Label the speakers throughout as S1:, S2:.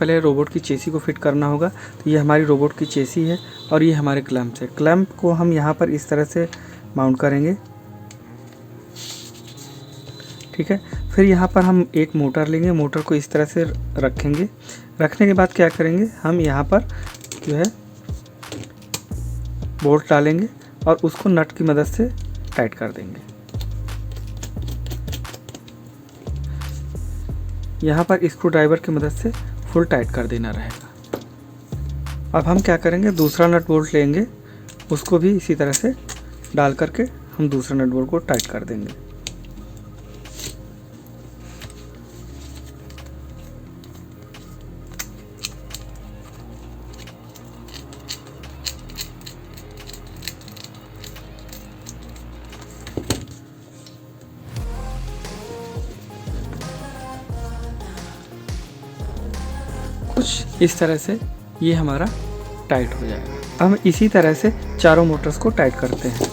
S1: पहले रोबोट की चेसी को फिट करना होगा। तो ये हमारी रोबोट की चेसी है और ये हमारे क्लैंप्स है। क्लैंप को हम यहाँ पर इस तरह से माउंट करेंगे, ठीक है। फिर यहाँ पर हम एक मोटर लेंगे, मोटर को इस तरह से रखेंगे। रखने के बाद क्या करेंगे, हम यहाँ पर जो है बोल्ट डालेंगे और उसको नट की मदद से टाइट कर देंगे। यहाँ पर स्क्रू ड्राइवर की मदद से फुल टाइट कर देना रहेगा। अब हम क्या करेंगे, दूसरा नट बोल्ट लेंगे, उसको भी इसी तरह से डाल करके हम दूसरा नट बोल्ट को टाइट कर देंगे। कुछ इस तरह से ये हमारा टाइट हो जाएगा। हम इसी तरह से चारों मोटर्स को टाइट करते हैं।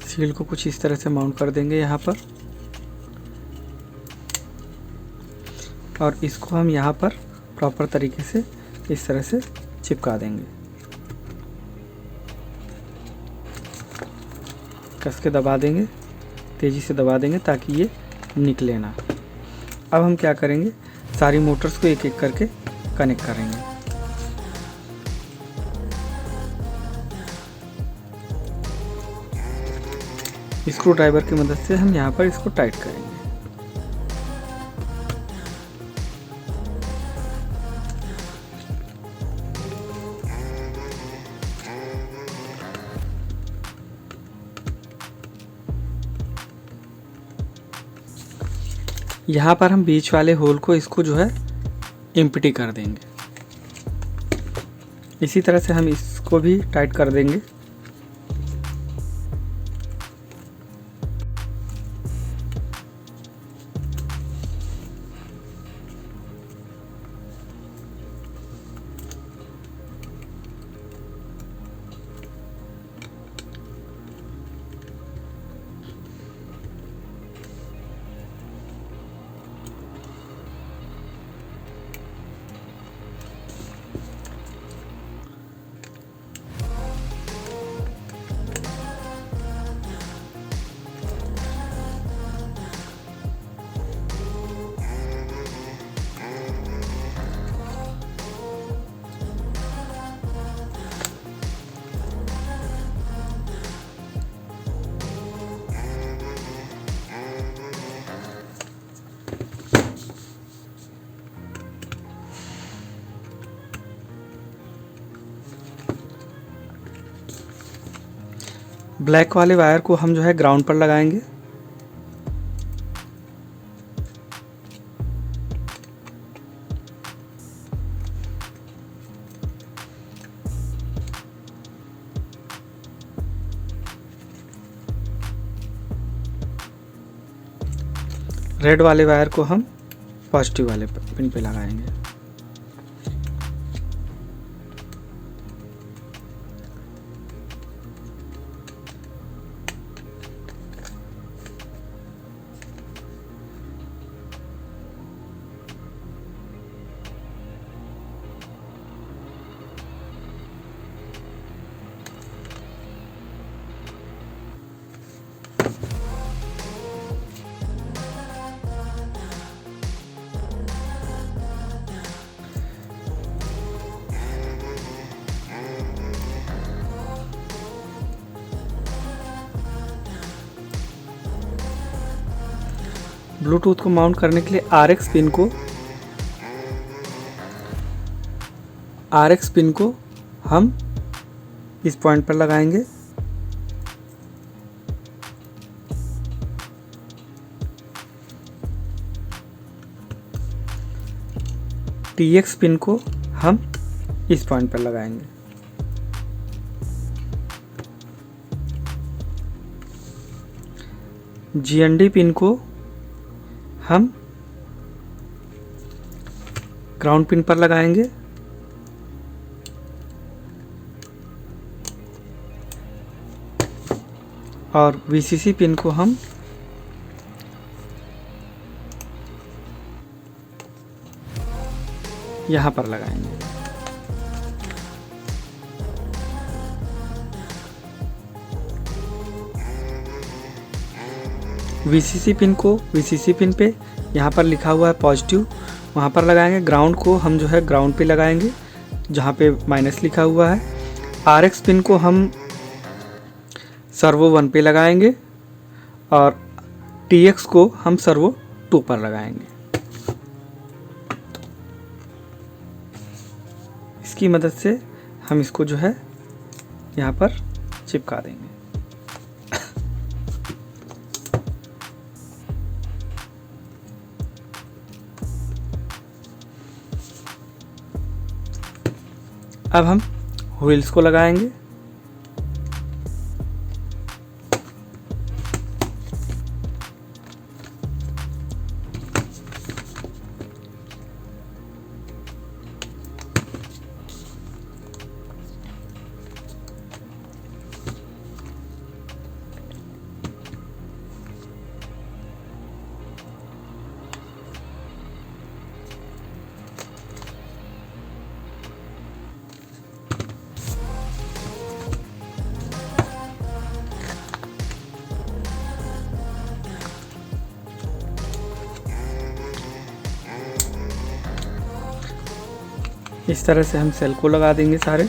S1: सील को कुछ इस तरह से माउंट कर देंगे यहाँ पर, और इसको हम यहाँ पर प्रॉपर तरीके से इस तरह से चिपका देंगे। कस के दबा देंगे, तेज़ी से दबा देंगे ताकि ये निकले ना। अब हम क्या करेंगे, सारी मोटर्स को एक एक करके कनेक्ट करेंगे। स्क्रू ड्राइवर की मदद से हम यहाँ पर इसको टाइट करेंगे। यहाँ पर हम बीच वाले होल को इसको जो है एम्प्टी कर देंगे। इसी तरह से हम इसको भी टाइट कर देंगे। ब्लैक वाले वायर को हम जो है ग्राउंड पर लगाएंगे। रेड वाले वायर को हम पॉजिटिव वाले पिन पे लगाएंगे। ब्लूटूथ को माउंट करने के लिए RX पिन को हम इस पॉइंट पर लगाएंगे। TX पिन को हम इस पॉइंट पर लगाएंगे। GND पिन को हम ग्राउंड पिन पर लगाएंगे। और VCC पिन को हम यहाँ पर लगाएंगे। VCC पिन को VCC पिन पे यहाँ पर लिखा हुआ है पॉजिटिव, वहाँ पर लगाएंगे। ग्राउंड को हम जो है ग्राउंड पे लगाएंगे जहाँ पे माइनस लिखा हुआ है। RX पिन को हम सर्वो 1 पे लगाएंगे और TX को हम सर्वो 2 पर लगाएंगे। इसकी मदद से हम इसको जो है यहाँ पर चिपका देंगे। अब हम व्हील्स को लगाएंगे। इस तरह से हम सेल को लगा देंगे सारे।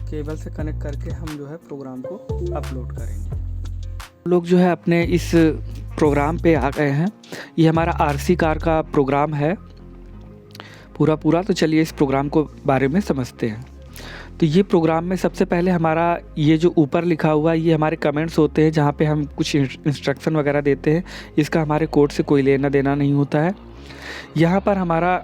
S1: केबल से कनेक्ट करके हम जो है प्रोग्राम को अपलोड करेंगे। लोग जो है अपने इस प्रोग्राम पे आ गए हैं। ये हमारा RC कार का प्रोग्राम है पूरा। तो चलिए इस प्रोग्राम को बारे में समझते हैं। तो ये प्रोग्राम में सबसे पहले हमारा ये जो ऊपर लिखा हुआ है ये हमारे कमेंट्स होते हैं, जहाँ पे हम कुछ इंस्ट्रक्शन वगैरह देते हैं। इसका हमारे कोड से कोई लेना देना नहीं होता है। यहाँ पर हमारा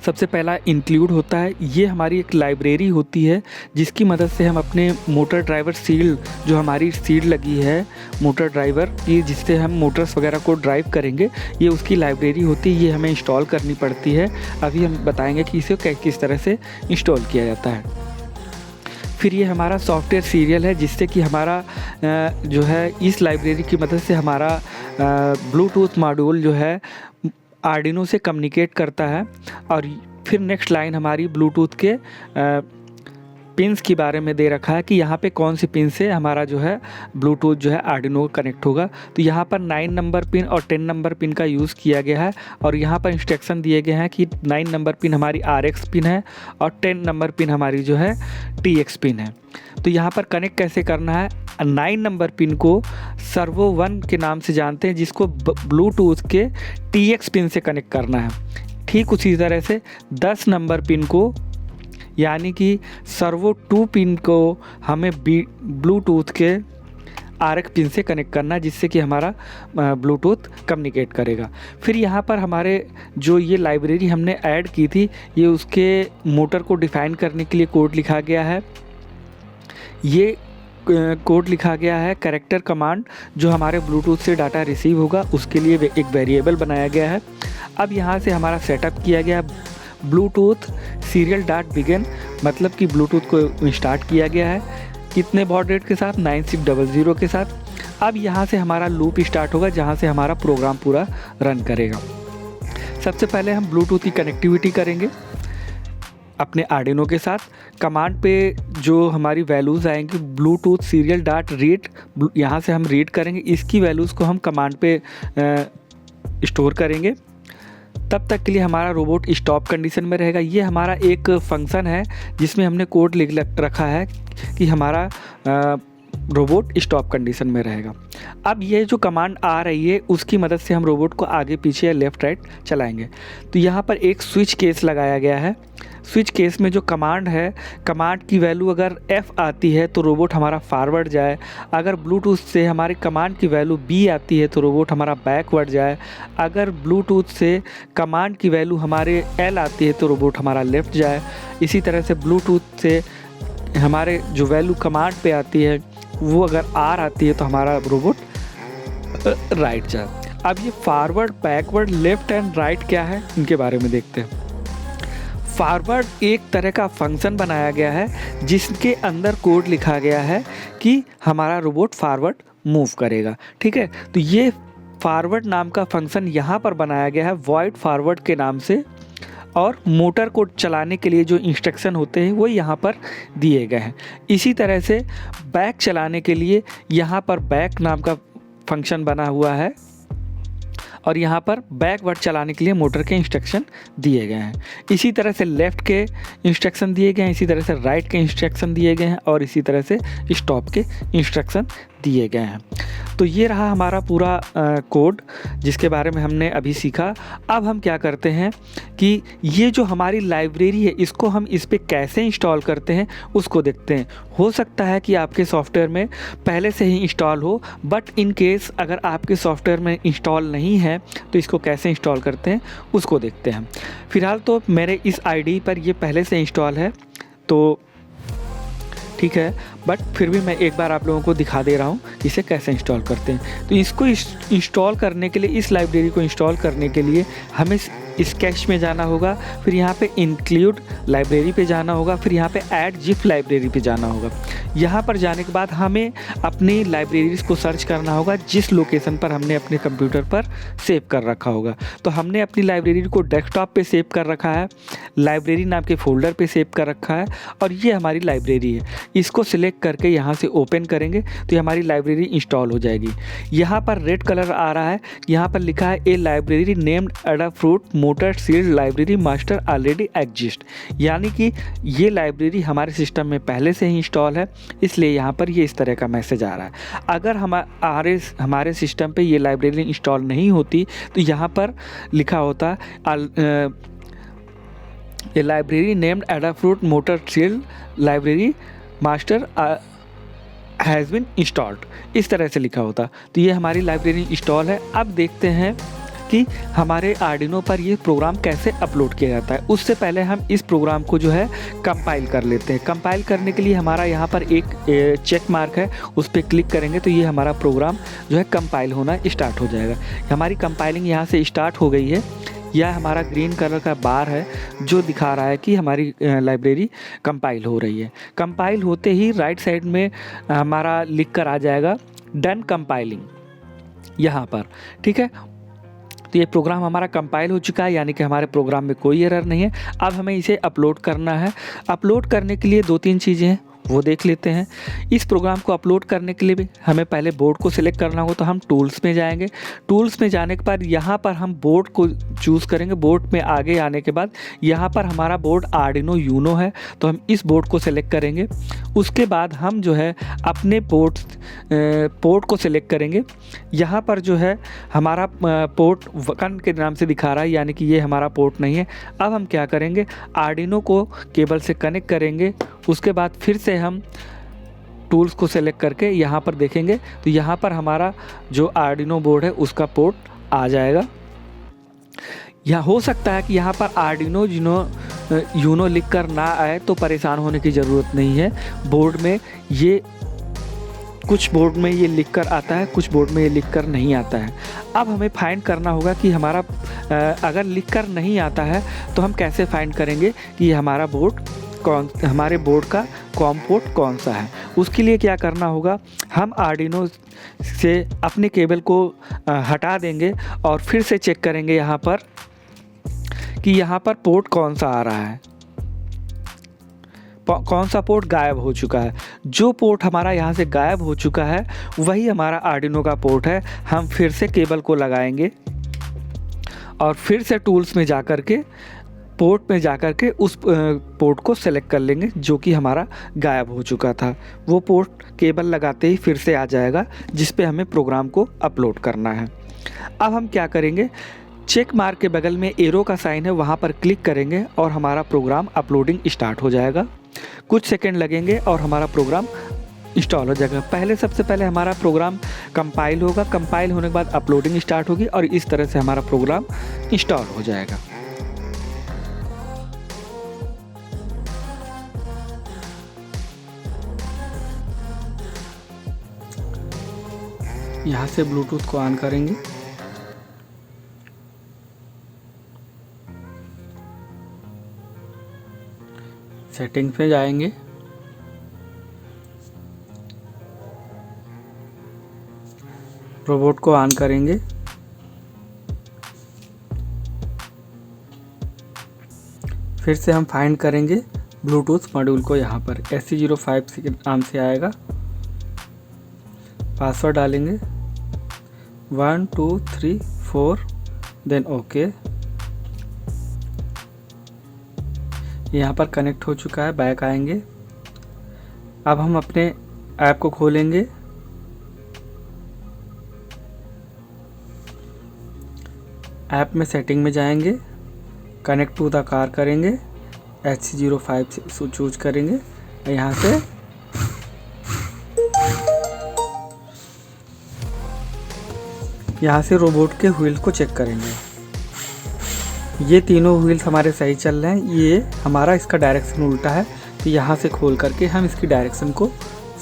S1: सबसे पहला इंक्लूड होता है, ये हमारी एक लाइब्रेरी होती है जिसकी मदद से हम अपने मोटर ड्राइवर सील, जो हमारी सील लगी है मोटर ड्राइवर की जिससे हम मोटर्स वगैरह को ड्राइव करेंगे, ये उसकी लाइब्रेरी होती है। ये हमें इंस्टॉल करनी पड़ती है। अभी हम बताएंगे कि इसे किस तरह से इंस्टॉल किया जाता है। फिर ये हमारा सॉफ्टवेयर सीरियल है जिससे कि हमारा जो है इस लाइब्रेरी की मदद से हमारा ब्लूटूथ मॉड्यूल जो है आर्डिनो से कम्युनिकेट करता है। और फिर नेक्स्ट लाइन हमारी ब्लूटूथ के पिन्स के बारे में दे रखा है कि यहाँ पे कौन सी पिन से हमारा जो है ब्लूटूथ जो है आर्डिनो कनेक्ट होगा। तो यहाँ पर 9 नंबर पिन और 10 नंबर पिन का यूज़ किया गया है। और यहाँ पर इंस्ट्रक्शन दिए गए हैं कि 9 नंबर पिन हमारी RX पिन है और 10 नंबर पिन हमारी जो है TX पिन है। तो यहाँ पर कनेक्ट कैसे करना है, 9 नंबर पिन को सर्वो 1 के नाम से जानते हैं जिसको ब्लूटूथ के TX पिन से कनेक्ट करना है। ठीक उसी तरह से 10 नंबर पिन को यानी कि सर्वो 2 पिन को हमें ब्लूटूथ के RX पिन से कनेक्ट करना है, जिससे कि हमारा ब्लूटूथ कम्युनिकेट करेगा। फिर यहाँ पर हमारे जो ये लाइब्रेरी हमने ऐड की थी, ये उसके मोटर को डिफ़ाइन करने के लिए कोड लिखा गया है। ये कोड लिखा गया है कैरेक्टर कमांड, जो हमारे ब्लूटूथ से डाटा रिसीव होगा उसके लिए एक वेरिएबल बनाया गया है। अब यहाँ से हमारा सेटअप किया गया ब्लूटूथ सीरियल डॉट बिगिन, मतलब कि ब्लूटूथ को स्टार्ट किया गया है कितने बॉड रेट के साथ, 9600 के साथ। अब यहाँ से हमारा लूप स्टार्ट होगा, जहाँ से हमारा प्रोग्राम पूरा रन करेगा। सबसे पहले हम ब्लूटूथ की कनेक्टिविटी करेंगे अपने आर्डिनो के साथ। कमांड पे जो हमारी वैल्यूज़ आएंगी ब्लूटूथ सीरियल डॉट रीड, यहाँ से हम रीड करेंगे, इसकी वैल्यूज़ को हम कमांड पे स्टोर करेंगे। तब तक के लिए हमारा रोबोट स्टॉप कंडीशन में रहेगा। ये हमारा एक फंक्शन है जिसमें हमने कोड लिख रखा है कि हमारा रोबोट स्टॉप कंडीशन में रहेगा। अब ये जो कमांड आ रही है उसकी मदद से हम रोबोट को आगे पीछे या लेफ़्ट राइट चलाएंगे। तो यहाँ पर एक स्विच केस लगाया गया है। स्विच केस में जो कमांड है, कमांड की वैल्यू अगर F आती है तो रोबोट हमारा फॉरवर्ड जाए, अगर ब्लूटूथ से हमारी कमांड की वैल्यू B आती है तो रोबोट हमारा बैकवर्ड जाए, अगर ब्लूटूथ से कमांड की वैल्यू हमारे L आती है तो रोबोट हमारा लेफ़्ट जाए। इसी तरह से ब्लूटूथ से हमारे जो वैल्यू कमांड पे आती है वो अगर R आती है तो हमारा रोबोट राइट जाए। अब ये forward, backward, left and right क्या है इनके बारे में देखते हैं। फॉरवर्ड एक तरह का फंक्शन बनाया गया है जिसके अंदर कोड लिखा गया है कि हमारा रोबोट फॉरवर्ड मूव करेगा, ठीक है। तो ये फॉरवर्ड नाम का फंक्शन यहाँ पर बनाया गया है वॉइड फॉरवर्ड के नाम से, और मोटर को चलाने के लिए जो इंस्ट्रक्शन होते हैं वो यहाँ पर दिए गए हैं। इसी तरह से बैक चलाने के लिए यहाँ पर बैक नाम का फंक्शन बना हुआ है, और यहाँ पर बैकवर्ड चलाने के लिए मोटर के इंस्ट्रक्शन दिए गए हैं। इसी तरह से लेफ़्ट के इंस्ट्रक्शन दिए गए हैं, इसी तरह से राइट के इंस्ट्रक्शन दिए गए हैं, और इसी तरह से स्टॉप के इंस्ट्रक्शन दिए गए हैं। तो ये रहा हमारा पूरा कोड जिसके बारे में हमने अभी सीखा। अब हम क्या करते हैं कि ये जो हमारी लाइब्रेरी है इसको हम इस पे कैसे इंस्टॉल करते हैं उसको देखते हैं। हो सकता है कि आपके सॉफ्टवेयर में पहले से ही इंस्टॉल हो, बट इन केस अगर आपके सॉफ्टवेयर में इंस्टॉल नहीं है तो इसको कैसे इंस्टॉल करते हैं उसको देखते हैं। फ़िलहाल तो मेरे इस आईडी पर ये पहले से इंस्टॉल है तो ठीक है, बट फिर भी मैं एक बार आप लोगों को दिखा दे रहा हूँ इसे कैसे इंस्टॉल करते हैं। तो इसको इंस्टॉल करने के लिए, इस लाइब्रेरी को इंस्टॉल करने के लिए हमें स्केच में जाना होगा, फिर यहाँ पे इंक्लूड लाइब्रेरी पे जाना होगा, फिर यहाँ पे ऐड जिप लाइब्रेरी पे जाना होगा। यहाँ पर जाने के बाद हमें अपनी लाइब्रेरीज़ को सर्च करना होगा जिस लोकेशन पर हमने अपने कंप्यूटर पर सेव कर रखा होगा। तो हमने अपनी लाइब्रेरी को डेस्कटॉप पे सेव कर रखा है, लाइब्रेरी नाम के फोल्डर पे सेव कर रखा है, और ये हमारी लाइब्रेरी है। इसको सिलेक्ट करके यहाँ से ओपन करेंगे तो ये हमारी लाइब्रेरी इंस्टॉल हो जाएगी। यहाँ पर रेड कलर आ रहा है, यहाँ पर लिखा है a library named Adafruit motor shield library master already exist, यानी कि ये लाइब्रेरी हमारे सिस्टम में पहले से ही इंस्टॉल है, इसलिए यहाँ पर ये इस तरह का मैसेज आ रहा है। अगर हमारे सिस्टम पे ये लाइब्रेरी इंस्टॉल नहीं होती तो यहाँ पर लिखा होता a library named Adafruit motor shield library master has been installed, इस तरह से लिखा होता। तो ये हमारी लाइब्रेरी इंस्टॉल है। अब देखते हैं कि हमारे आर्डिनो पर ये प्रोग्राम कैसे अपलोड किया जाता है। उससे पहले हम इस प्रोग्राम को जो है कंपाइल कर लेते हैं। कंपाइल करने के लिए हमारा यहाँ पर एक चेक मार्क है, उस पर क्लिक करेंगे तो ये हमारा प्रोग्राम जो है कंपाइल होना स्टार्ट हो जाएगा। हमारी कंपाइलिंग यहाँ से स्टार्ट हो गई है। यह हमारा ग्रीन कलर का बार है जो दिखा रहा है कि हमारी लाइब्रेरी कंपाइल हो रही है। कंपाइल होते ही राइट साइड में हमारा लिख कर आ जाएगा डन कंपाइलिंग यहाँ पर, ठीक है। तो ये प्रोग्राम हमारा कंपाइल हो चुका है, यानी कि हमारे प्रोग्राम में कोई एरर नहीं है। अब हमें इसे अपलोड करना है। अपलोड करने के लिए 2-3 चीज़ें हैं। वो देख लेते हैं। इस प्रोग्राम को अपलोड करने के लिए भी हमें पहले बोर्ड को सिलेक्ट करना होगा, तो हम टूल्स में जाएंगे। टूल्स में जाने के बाद यहाँ पर हम बोर्ड को चूज़ करेंगे। बोर्ड में आगे आने के बाद यहाँ पर हमारा बोर्ड आर्डिनो यूनो है, तो हम इस बोर्ड को सिलेक्ट करेंगे। उसके बाद हम जो है अपने पोर्ट को सिलेक्ट करेंगे। यहाँ पर जो है हमारा पोर्ट 1 के नाम से दिखा रहा है, यानी कि ये हमारा पोर्ट नहीं है। अब हम क्या करेंगे, आर्डिनो को केबल से कनेक्ट करेंगे। उसके बाद फिर से हम टूल्स को सेलेक्ट करके यहाँ पर देखेंगे, तो यहाँ पर हमारा जो आर्डिनो बोर्ड है उसका पोर्ट आ जाएगा। यह हो सकता है कि यहाँ पर आर्डिनो यूनो लिख कर ना आए, तो परेशान होने की ज़रूरत नहीं है। बोर्ड में ये कुछ बोर्ड में ये लिख कर आता है, कुछ बोर्ड में ये लिख कर नहीं आता है। अब हमें फाइंड करना होगा कि हमारा अगर लिख कर नहीं आता है तो हम कैसे फाइंड करेंगे कि हमारे बोर्ड का कॉम पोर्ट कौन सा है। उसके लिए क्या करना होगा, हम आर्डिनो से अपने केबल को हटा देंगे और फिर से चेक करेंगे यहाँ पर कि यहाँ पर पोर्ट कौन सा आ रहा है। कौन सा पोर्ट गायब हो चुका है। जो पोर्ट हमारा यहाँ से गायब हो चुका है वही हमारा आर्डिनो का पोर्ट है। हम फिर से केबल को लगाएंगे और फिर से टूल्स में जाकर के पोर्ट में जाकर के उस पोर्ट को सेलेक्ट कर लेंगे जो कि हमारा गायब हो चुका था। वो पोर्ट केबल लगाते ही फिर से आ जाएगा जिस पे हमें प्रोग्राम को अपलोड करना है। अब हम क्या करेंगे, चेक मार्क के बगल में एरो का साइन है, वहाँ पर क्लिक करेंगे और हमारा प्रोग्राम अपलोडिंग स्टार्ट हो जाएगा। कुछ सेकंड लगेंगे और हमारा प्रोग्राम इंस्टॉल हो जाएगा। सबसे पहले हमारा प्रोग्राम कंपाइल होगा। कंपाइल होने के बाद अपलोडिंग स्टार्ट होगी और इस तरह से हमारा प्रोग्राम इंस्टॉल हो जाएगा। यहाँ से ब्लूटूथ को ऑन करेंगे। सेटिंग्स पे जाएंगे। रोबोट को ऑन करेंगे। फिर से हम फाइंड करेंगे ब्लूटूथ मॉड्यूल को। यहाँ पर SC05 के नाम से आएगा। पासवर्ड डालेंगे 1 2 3 4 देन ओके। यहाँ पर कनेक्ट हो चुका है। बैक आएंगे। अब हम अपने ऐप को खोलेंगे। ऐप में सेटिंग में जाएंगे, कनेक्ट टू द कार करेंगे, SC05 से चूज करेंगे। यहाँ से रोबोट के व्हील्स को चेक करेंगे। ये तीनों व्हील्स हमारे सही चल रहे हैं। ये हमारा इसका डायरेक्शन उल्टा है, तो यहाँ से खोल करके हम इसकी डायरेक्शन को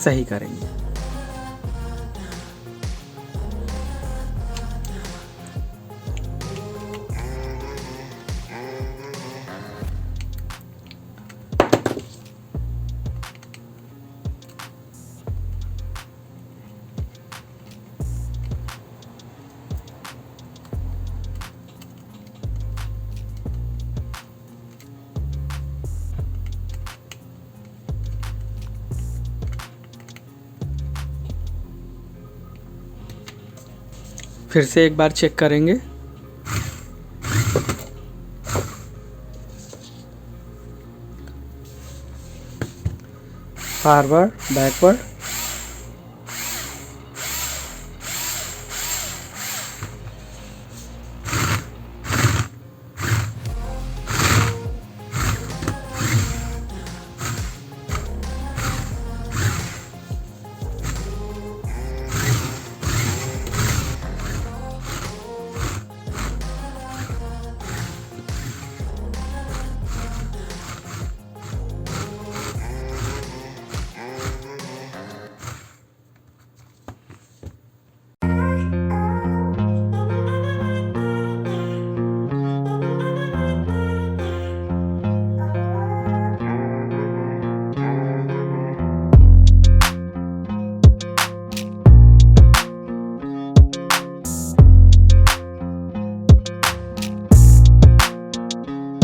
S1: सही करेंगे। फिर से एक बार चेक करेंगे। Forward, backward,